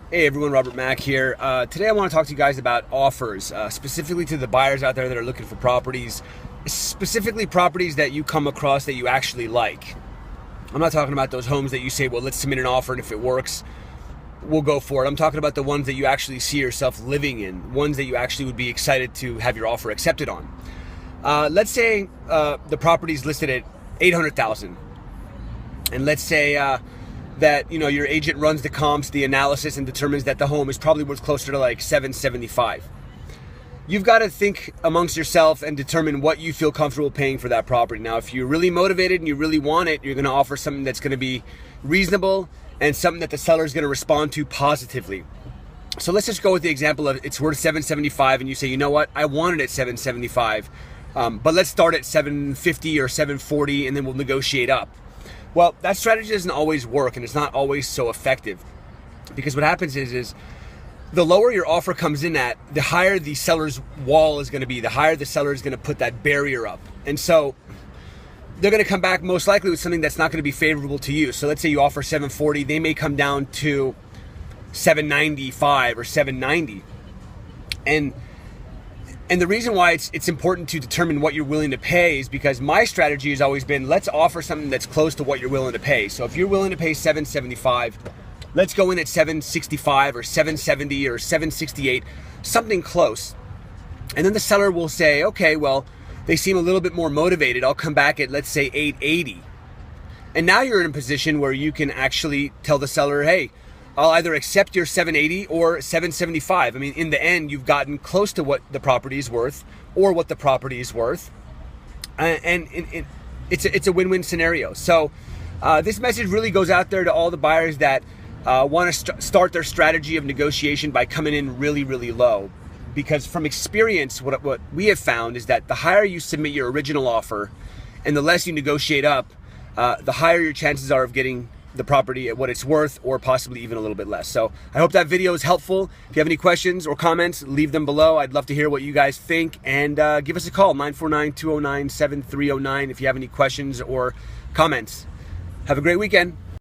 Hey everyone, Robert Mack here. Today I want to talk to you guys about offers, specifically to the buyers out there that are looking for properties, specifically properties that you come across that you actually like. I'm not talking about those homes that you say, well, let's submit an offer and if it works, we'll go for it. I'm talking about the ones that you actually see yourself living in, ones that you actually would be excited to have your offer accepted on. Let's say the property's listed at $800,000, and let's say that your agent runs the comps, the analysis, and determines that the home is probably worth closer to like $775,000. You've got to think amongst yourself and determine what you feel comfortable paying for that property. Now, if you're really motivated and you really want it, you're going to offer something that's going to be reasonable and something that the seller is going to respond to positively. So let's just go with the example of it's worth $775,000, and you say, you know what, I want it at $775,000, but let's start at $750,000 or $740,000, and then we'll negotiate up. Well, that strategy doesn't always work, and it's not always so effective, because what happens is the lower your offer comes in at, the higher the seller's wall is going to be, the higher the seller is going to put that barrier up. And so they're going to come back most likely with something that's not going to be favorable to you. So let's say you offer $740,000, they may come down to $795,000 or $790,000. And the reason why it's important to determine what you're willing to pay is because my strategy has always been, let's offer something that's close to what you're willing to pay. So if you're willing to pay $775,000, let's go in at $765,000 or $770,000 or $768,000, something close. And then the seller will say, okay, well, they seem a little bit more motivated. I'll come back at, let's say, $880,000. And now you're in a position where you can actually tell the seller, hey, I'll either accept your $780,000 or $775,000. I mean, in the end, you've gotten close to what the property is worth or what the property is worth. And it's a win-win scenario. So this message really goes out there to all the buyers that want to start their strategy of negotiation by coming in really, really low. Because from experience, what we have found is that the higher you submit your original offer and the less you negotiate up, the higher your chances are of getting the property at what it's worth, or possibly even a little bit less. So I hope that video is helpful. If you have any questions or comments, leave them below. I'd love to hear what you guys think, and give us a call, 949-209-7309, if you have any questions or comments. Have a great weekend.